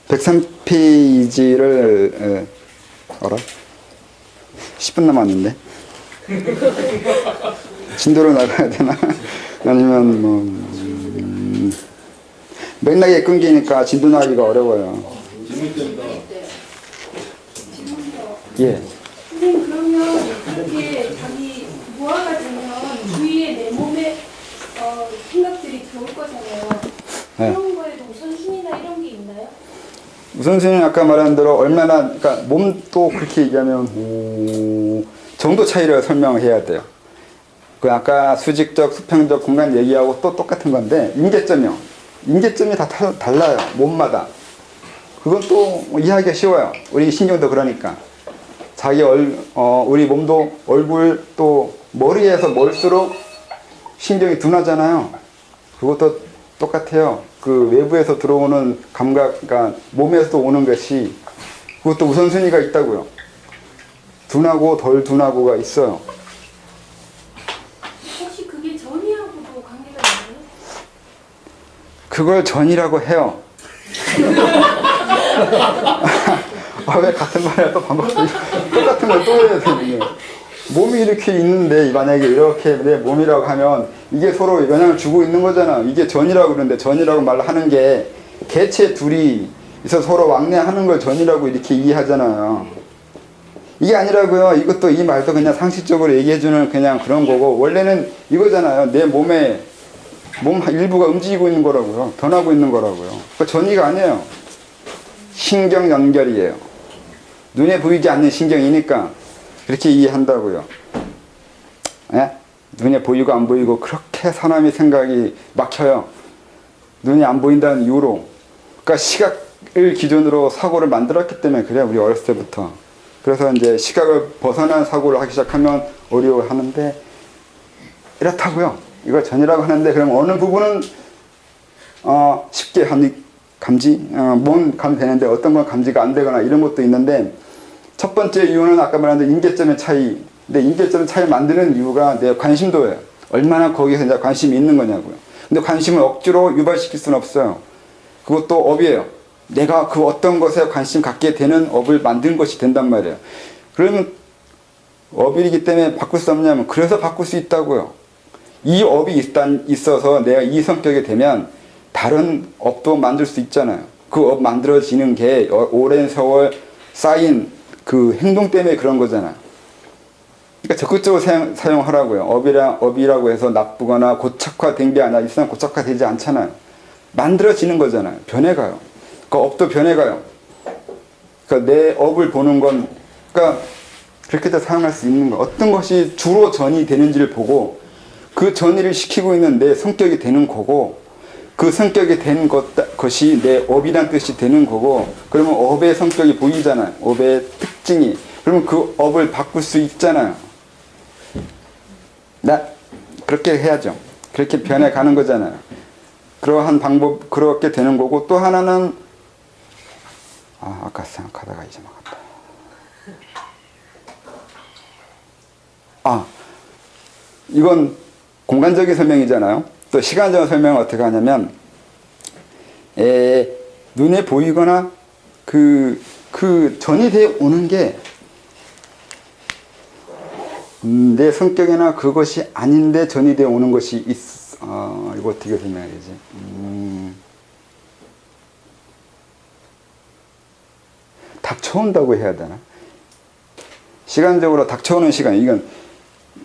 103페이지를 알아? 10분 남았는데 진도로 나가야 되나? 아니면 맥락이 끊기니까 진도 나가기가 어려워요. 예. 선생님, 그러면 그렇게 자기 무아가 되면 주위에 내 몸에 생각들이 들어올 거잖아요. 네. 그런 거에도 우선순위나 이런 게 있나요? 우선순위는 아까 말한 대로 얼마나, 그러니까 몸도 그렇게 얘기하면 정도 차이를 설명해야 돼요. 그 아까 수직적, 수평적 공간 얘기하고 또 똑같은 건데 임계점이요. 임계점이 다 달라요. 몸마다. 그건 또 이해하기가 쉬워요. 우리 신경도 그러니까. 우리 몸도 얼굴 또 머리에서 멀수록 신경이 둔하잖아요. 그것도 똑같아요. 그 외부에서 들어오는 감각, 그러니까 몸에서 오는 것이 그것도 우선순위가 있다고요. 둔하고 덜 둔하고가 있어요. 혹시 그게 전이하고도 관계가 있나요? 그걸 전이라고 해요. 왜 같은 말이야 또 반복되고 똑같은 걸 또 해야 되는 거예요. 몸이 이렇게 있는데 만약에 이렇게 내 몸이라고 하면 이게 서로 영향을 주고 있는 거잖아. 이게 전이라고 그러는데 전이라고 말하는 게 개체 둘이 있어 서로 왕래하는 걸 전이라고 이렇게 이해하잖아요. 이게 아니라고요. 이것도 이 말도 그냥 상식적으로 얘기해주는 그냥 그런 거고 원래는 이거잖아요. 내 몸에 몸 일부가 움직이고 있는 거라고요. 변하고 있는 거라고요. 그 전이가 아니에요. 신경 연결이에요. 눈에 보이지 않는 신경이니까 그렇게 이해한다고요. 예? 눈에 보이고 안 보이고 그렇게 사람의 생각이 막혀요. 눈이 안 보인다는 이유로. 그러니까 시각을 기준으로 사고를 만들었기 때문에 그래요. 우리 어렸을 때부터. 그래서 이제 시각을 벗어난 사고를 하기 시작하면 어려워하는데 이렇다고요. 이걸 전이라고 하는데 그럼 어느 부분은 쉽게 몸 감지되는데 어떤 건 감지가 안 되거나 이런 것도 있는데 첫 번째 이유는 아까 말한 대로 임계점의 차이. 근데 임계점의 차이를 만드는 이유가 내 관심도예요. 얼마나 거기서 이제 관심이 있는 거냐고요. 근데 관심을 억지로 유발시킬 수는 없어요. 그것도 업이에요. 내가 그 어떤 것에 관심 갖게 되는 업을 만든 것이 된단 말이에요. 그러면 업이기 때문에 바꿀 수 없냐면 그래서 바꿀 수 있다고요. 이 업이 있어서 내가 이 성격이 되면 다른 업도 만들 수 있잖아요. 그 업 만들어지는 게 오랜 세월 쌓인 그 행동 때문에 그런 거잖아요. 그러니까 적극적으로 사용하라고요. 업이라고 해서 나쁘거나 고착화된 게 아니라 있으면 고착화되지 않잖아요. 만들어지는 거잖아요. 변해가요. 그 업도 변해가요. 그러니까 내 업을 보는 건, 그러니까 그렇게도 사용할 수 있는 거. 어떤 것이 주로 전이 되는지를 보고 그 전이를 시키고 있는 내 성격이 되는 거고 그 성격이 된 것이 내 업이란 뜻이 되는 거고 그러면 업의 성격이 보이잖아요. 업의 특징이. 그러면 그 업을 바꿀 수 있잖아요. 그렇게 해야죠. 그렇게 변해가는 거잖아요. 그러한 방법, 그렇게 되는 거고 또 하나는 아까 생각하다가 잊어먹었다. 이건 공간적인 설명이잖아요. 또 시간적인 설명은 어떻게 하냐면 눈에 보이거나 그 전이 되어 오는 게 내 성격이나 그것이 아닌데 전이 되어 오는 것이 이거 어떻게 설명해야 되지? 닥쳐온다고 해야 되나? 시간적으로 닥쳐오는 시간.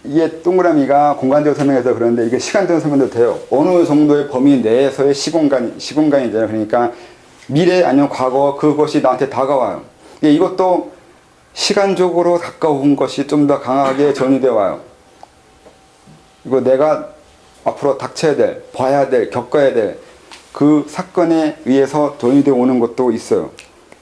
이게 동그라미가 공간적으로 설명해서 그러는데 이게 시간적으로 설명도 돼요. 어느 정도의 범위 내에서의 시공간이잖아요. 그러니까 미래 아니면 과거 그것이 나한테 다가와요. 이것도 시간적으로 가까운 것이 좀 더 강하게 전이되어 와요. 이거 내가 앞으로 닥쳐야 될, 봐야 될, 겪어야 될 그 사건에 의해서 전이되어 오는 것도 있어요.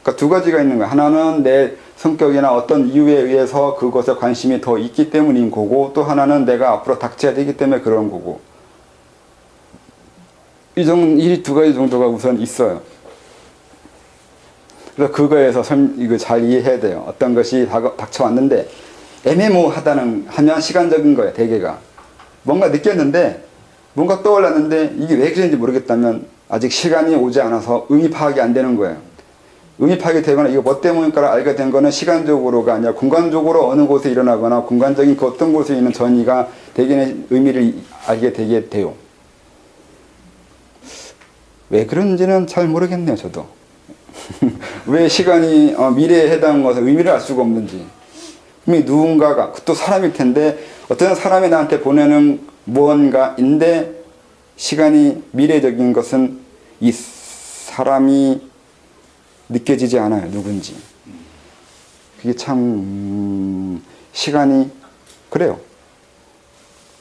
그러니까 두 가지가 있는 거예요. 하나는 내 성격이나 어떤 이유에 의해서 그것에 관심이 더 있기 때문인 거고 또 하나는 내가 앞으로 닥쳐야 되기 때문에 그런 거고 이 두 가지 정도가 우선 있어요. 그래서 그거에서 이거 잘 이해해야 돼요. 어떤 것이 닥쳐왔는데 애매모호하다는 하면 시간적인 거예요. 대개가 뭔가 느꼈는데 뭔가 떠올랐는데 이게 왜 그런지 모르겠다면 아직 시간이 오지 않아서 의미 파악이 안 되는 거예요. 응입하게 되거나 이거 뭐 때문일까 알게 된 거는 시간적으로가 아니라 공간적으로 어느 곳에 일어나거나 공간적인 그 어떤 곳에 있는 전이가 대개는 의미를 알게 되게 돼요. 왜 그런지는 잘 모르겠네요, 저도. 왜 시간이 미래에 해당한 것을 의미를 알 수가 없는지. 이미 누군가가, 또 사람일 텐데, 어떤 사람이 나한테 보내는 무언가인데, 시간이 미래적인 것은 이 사람이 느껴지지 않아요, 누군지. 그게 참, 시간이, 그래요.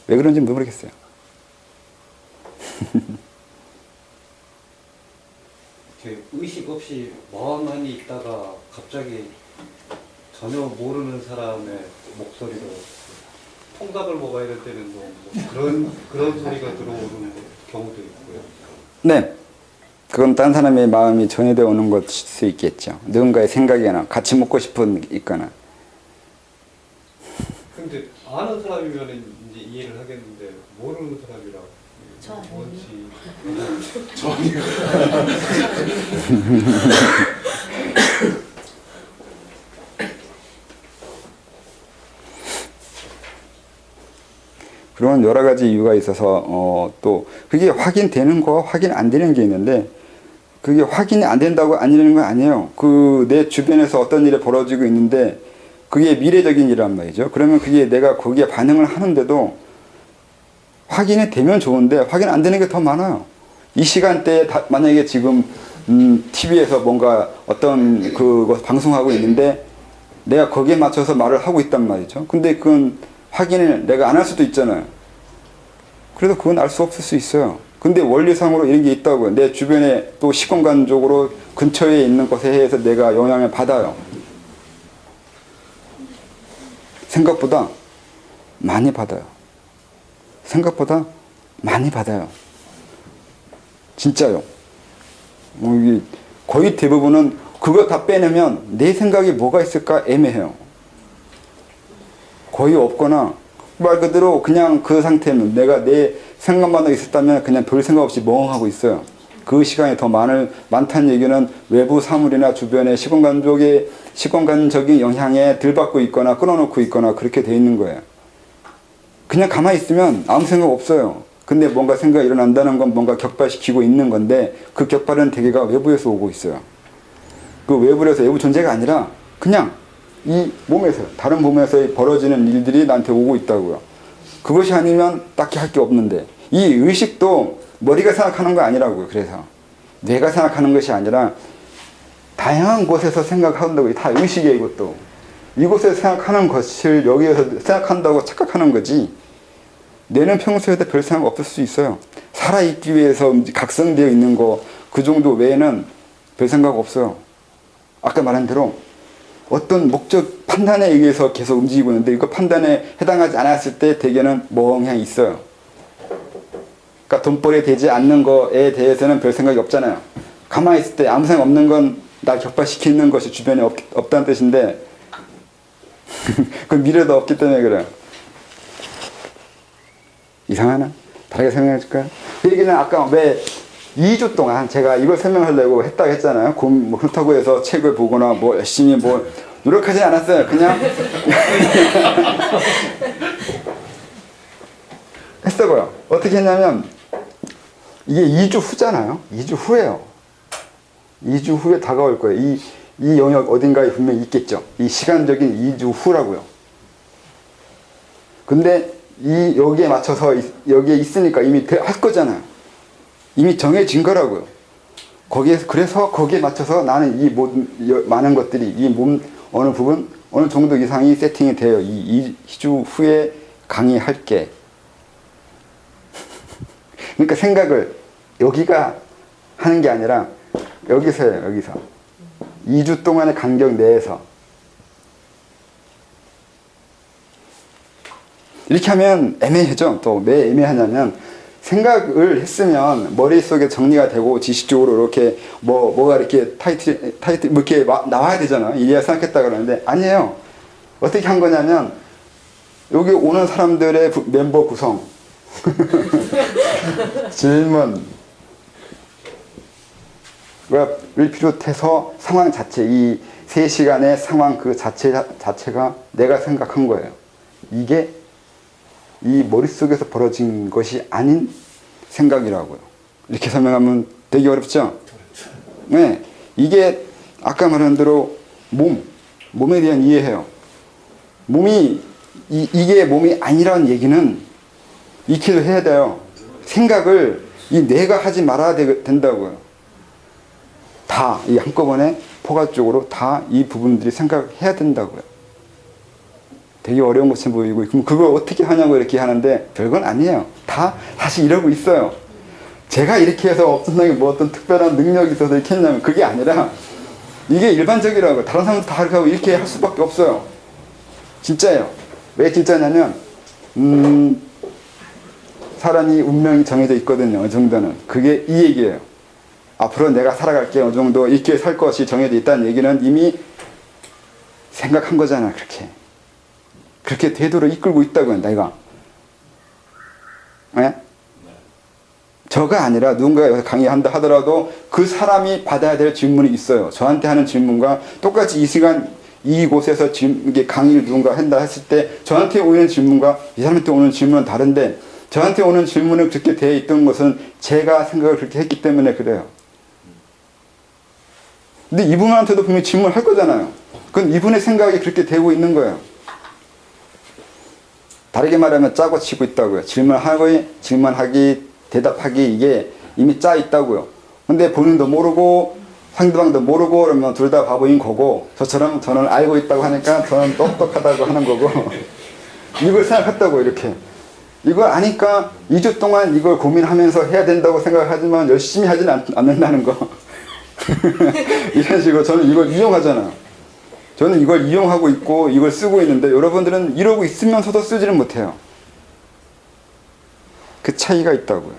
왜 그런지 모르겠어요. 이렇게 의식 없이 멍하니 있다가 갑자기 전혀 모르는 사람의 목소리로 통닭을 먹어야 될 때는 뭐 그런 소리가 들어오는 경우도 있고요. 네. 그건 딴 사람의 마음이 전해되어 오는 것일 수 있겠죠. 누군가의 생각이나 같이 먹고 싶은 있거나. 근데 아는 사람이면 이제 이해를 하겠는데 모르는 사람이라 뭔지 전혀 그런 여러 가지 이유가 있어서 또 그게 확인되는 거와 확인 안 되는 게 있는데 그게 확인이 안 된다고 안 되는 건 아니에요. 그 내 주변에서 어떤 일이 벌어지고 있는데 그게 미래적인 일이란 말이죠. 그러면 그게 내가 거기에 반응을 하는데도 확인이 되면 좋은데 확인 안 되는 게 더 많아요. 이 시간대에 만약에 지금 TV에서 뭔가 어떤 그것 방송하고 있는데 내가 거기에 맞춰서 말을 하고 있단 말이죠. 근데 그건 확인을 내가 안 할 수도 있잖아요. 그래도 그건 알 수 없을 수 있어요. 근데 원리상으로 이런 게 있다고요. 내 주변에 또 시공간적으로 근처에 있는 것에 의해서 내가 영향을 받아요. 생각보다 많이 받아요. 생각보다 많이 받아요. 진짜요. 이게 거의 대부분은 그거 다 빼내면 내 생각이 뭐가 있을까 애매해요. 거의 없거나 말 그대로 그냥 그 상태는 내가 내 생각만 있었다면 그냥 별 생각 없이 멍하고 있어요. 그 시간이 더 많다는 얘기는 외부 사물이나 주변의 시공간적인 영향에 덜 받고 있거나 끊어놓고 있거나 그렇게 돼 있는 거예요. 그냥 가만히 있으면 아무 생각 없어요. 근데 뭔가 생각이 일어난다는 건 뭔가 격발시키고 있는 건데 그 격발은 대개가 외부에서 오고 있어요. 그 외부에서 외부 존재가 아니라 그냥 이 몸에서 다른 몸에서 벌어지는 일들이 나한테 오고 있다고요. 그것이 아니면 딱히 할 게 없는데 이 의식도 머리가 생각하는 거 아니라고요. 그래서 뇌가 생각하는 것이 아니라 다양한 곳에서 생각한다고. 다 의식이에요. 이것도 이곳에서 생각하는 것을 여기에서 생각한다고 착각하는 거지. 뇌는 평소에도 별 생각 없을 수 있어요. 살아있기 위해서 각성되어 있는 거 그 정도 외에는 별 생각 없어요. 아까 말한 대로 어떤 목적 판단에 의해서 계속 움직이고 있는데 이거 판단에 해당하지 않았을 때 대개는 멍하니 있어요. 그러니까 돈벌이 되지 않는 거에 대해서는 별 생각이 없잖아요. 가만히 있을 때 아무 생각 없는 건 나 격발시키는 것이 주변에 없다는 뜻인데 그 미래도 없기 때문에 그래요. 이상하나? 다르게 설명해 줄까요? 그 얘기는 아까 왜 2주 동안 제가 이걸 설명하려고 했다고 했잖아요. 그렇다고 해서 책을 보거나 뭐 열심히 뭐 노력하지 않았어요. 그냥 했어요. 어떻게 했냐면 이게 2주 후잖아요. 2주 후예요. 2주 후에 다가올 거예요. 이 영역 어딘가에 분명히 있겠죠. 이 시간적인 2주 후라고요. 근데 여기에 맞춰서 여기에 있으니까 이미 할 거잖아요. 이미 정해진 거라고요. 그래서 거기에 맞춰서 나는 이 모든 많은 것들이 이 몸 어느 부분 어느 정도 이상이 세팅이 돼요. 이 2주 후에 강의할게. 그러니까 생각을 여기가 하는 게 아니라 여기서예요. 여기서 2주 동안의 간격 내에서 이렇게 하면 애매해져. 또 왜 애매하냐면 생각을 했으면 머릿속에 정리가 되고 지식적으로 이렇게 뭐가 이렇게 타이틀 뭐 이렇게 나와야 되잖아. 이래야 생각했다 그러는데 아니에요. 어떻게 한 거냐면 여기 오는 사람들의 멤버 구성 질문 를 비롯해서 상황 자체, 이 3시간의 상황 그 자체가 내가 생각한 거예요. 이게 이 머릿속에서 벌어진 것이 아닌 생각이라고요. 이렇게 설명하면 되게 어렵죠? 네. 이게 아까 말한 대로 몸에 대한 이해해요. 이게 몸이 아니라는 얘기는 익히도 해야 돼요. 생각을 이 뇌가 하지 말아야 된다고요. 다, 이 한꺼번에 포괄적으로 다 이 부분들이 생각해야 된다고요. 되게 어려운 것처럼 보이고, 그럼 그걸 어떻게 하냐고 이렇게 하는데 별건 아니에요. 다 사실 이러고 있어요. 제가 이렇게 해서 엄청나게 뭐 어떤 특별한 능력이 있어서 이렇게 했냐면 그게 아니라 이게 일반적이라고. 다른 사람도 다 이렇게 하고 이렇게 할 수밖에 없어요. 진짜예요. 왜 진짜냐면 사람이 운명이 정해져 있거든요. 어느 정도는. 그게 이 얘기예요. 앞으로 내가 살아갈게 어느 정도 이렇게 살 것이 정해져 있다는 얘기는 이미 생각한 거잖아. 그렇게 되도록 이끌고 있다고요. 내가. 네? 저가 아니라 누군가가 여기서 강의한다 하더라도 그 사람이 받아야 될 질문이 있어요. 저한테 하는 질문과 똑같이 이 시간 이곳에서 이게 강의를 누군가 한다 했을 때 저한테 오는 질문과 이 사람한테 오는 질문은 다른데 저한테 오는 질문은 그렇게 되어 있던 것은 제가 생각을 그렇게 했기 때문에 그래요. 근데 이분한테도 분명히 질문을 할 거잖아요. 그건 이분의 생각이 그렇게 되고 있는 거예요. 다르게 말하면 짜고 치고 있다고요. 질문하기, 대답하기 이게 이미 짜 있다고요. 근데 본인도 모르고 상대방도 모르고 그러면 둘 다 바보인 거고 저처럼 저는 알고 있다고 하니까 저는 똑똑하다고 하는 거고 이걸 생각했다고 이렇게. 이걸 아니까 2주 동안 이걸 고민하면서 해야 된다고 생각하지만 열심히 하진 않는다는 거. 이런 식으로 저는 이걸 이용하잖아요. 저는 이걸 이용하고 있고 이걸 쓰고 있는데 여러분들은 이러고 있으면서도 쓰지는 못해요. 그 차이가 있다고요.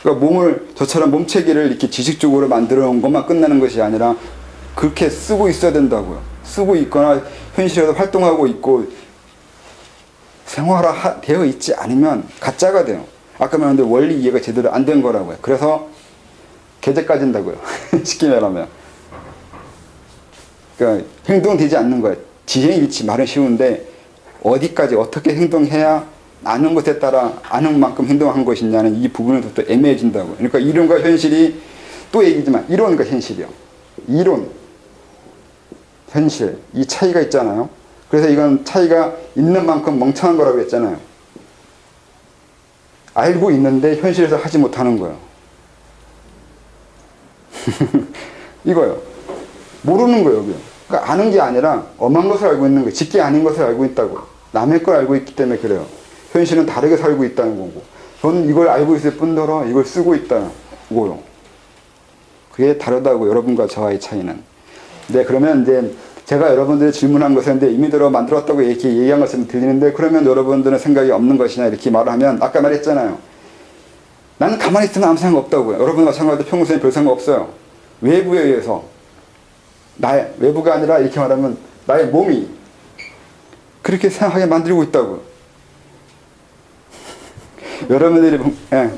그러니까 몸을 저처럼 몸체계를 이렇게 지식적으로 만들어 놓은 것만 끝나는 것이 아니라 그렇게 쓰고 있어야 된다고요. 쓰고 있거나 현실에서 활동하고 있고 생활화되어 있지 않으면 가짜가 돼요. 아까 말했는데 원리 이해가 제대로 안 된 거라고요. 그래서 계제 까진다고요. 쉽게 말하면. 그러니까 행동되지 않는 거예요. 지행일치 말은 쉬운데 어디까지 어떻게 행동해야 아는 것에 따라 아는 만큼 행동한 것이냐는 이 부분에서 또 애매해진다고. 그러니까 이론과 현실이 또 얘기지만 이론과 현실이요. 이론, 현실 이 차이가 있잖아요. 그래서 이건 차이가 있는 만큼 멍청한 거라고 했잖아요. 알고 있는데 현실에서 하지 못하는 거예요. 이거요. 모르는 거예요. 그러니까 아는 게 아니라 엄한 것을 알고 있는 거예요. 직계 아닌 것을 알고 있다고. 남의 걸 알고 있기 때문에 그래요. 현실은 다르게 살고 있다는 거고. 저는 이걸 알고 있을 뿐더러 이걸 쓰고 있다고요. 그게 다르다고 여러분과 저와의 차이는. 네, 그러면 이제 제가 여러분들이 질문한 것은 이미 들어 만들었다고 이렇게 얘기한 것처럼 들리는데 그러면 여러분들은 생각이 없는 것이냐 이렇게 말을 하면 아까 말했잖아요. 나는 가만히 있으면 아무 생각 없다고요. 여러분과 마찬가지로 평소에 별 생각 없어요. 외부에 의해서 외부가 아니라 이렇게 말하면 나의 몸이 그렇게 생각하게 만들고 있다고요. 여러분들이 그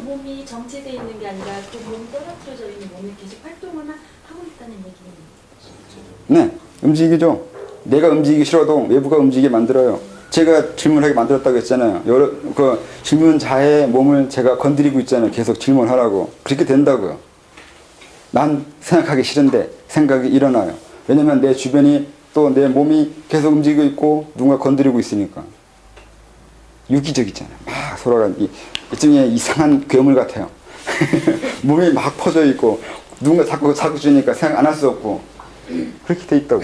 몸이 정체되어 있는 게 아니라 그 몸 떨어뜨려져 있는 몸이 계속 활동을 하고 있다는 얘기는. 네, 움직이죠. 내가 움직이기 싫어도 외부가 움직이게 만들어요. 제가 질문하게 만들었다고 했잖아요. 그 질문자의 몸을 제가 건드리고 있잖아요. 계속 질문하라고. 그렇게 된다고요. 난 생각하기 싫은데 생각이 일어나요. 왜냐면 내 주변이 또 내 몸이 계속 움직이고 있고 누군가 건드리고 있으니까. 유기적이잖아요. 막 서로가 일종의 이상한 괴물 같아요. 몸이 막 퍼져 있고 누군가 자꾸 주니까 생각 안 할 수 없고 그렇게 돼 있다고.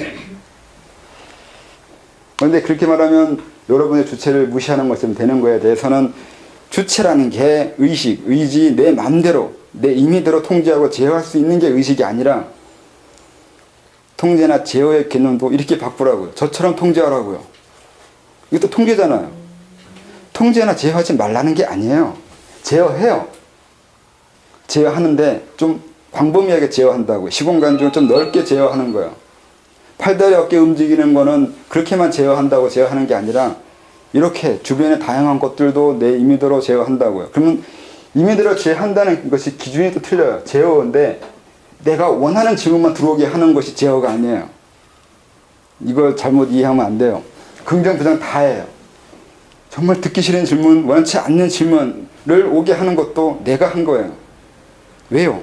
그런데 그렇게 말하면 여러분의 주체를 무시하는 것처럼 되는 거에 대해서는 주체라는 게 의식, 의지, 내 마음대로 내 임의대로 통제하고 제어할 수 있는 게 의식이 아니라 통제나 제어의 개념도 이렇게 바꾸라고요. 저처럼 통제하라고요. 이것도 통제잖아요. 통제나 제어하지 말라는 게 아니에요. 제어해요. 제어하는데 좀 광범위하게 제어한다고요. 시공간 중에 좀 넓게 제어하는 거예요. 팔다리 어깨 움직이는 거는 그렇게만 제어한다고 제어하는 게 아니라 이렇게 주변의 다양한 것들도 내 임의대로 제어한다고요. 그러면 임의대로 제어한다는 것이 기준이 또 틀려요. 제어인데 내가 원하는 질문만 들어오게 하는 것이 제어가 아니에요. 이걸 잘못 이해하면 안 돼요. 긍정, 부정 다 해요. 정말 듣기 싫은 질문, 원치 않는 질문을 오게 하는 것도 내가 한 거예요. 왜요?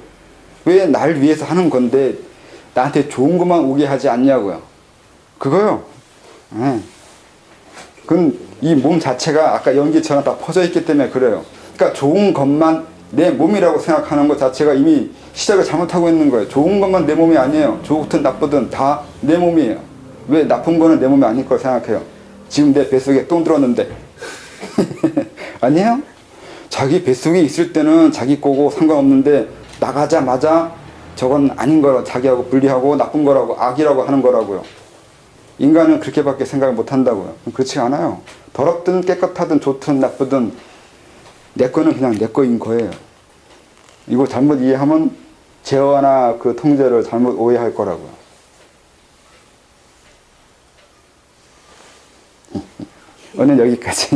왜 날 위해서 하는 건데 나한테 좋은 것만 오게 하지 않냐고요. 그거요. 그건 이 몸 자체가 아까 연기처럼 다 퍼져 있기 때문에 그래요. 그러니까 좋은 것만 내 몸이라고 생각하는 것 자체가 이미 시작을 잘못하고 있는 거예요. 좋은 것만 내 몸이 아니에요. 좋든 나쁘든 다 내 몸이에요. 왜 나쁜 거는 내 몸이 아닐 걸 생각해요. 지금 내 뱃속에 똥 들었는데 아니에요? 자기 뱃속에 있을 때는 자기 거고 상관없는데 나가자마자 저건 아닌 거라고 자기하고 분리하고 나쁜 거라고 악이라고 하는 거라고요. 인간은 그렇게밖에 생각을 못 한다고요. 그렇지 않아요. 더럽든 깨끗하든 좋든 나쁘든 내 거는 그냥 내 거인 거예요. 이거 잘못 이해하면 제어나 그 통제를 잘못 오해할 거라고요. 오늘 여기까지.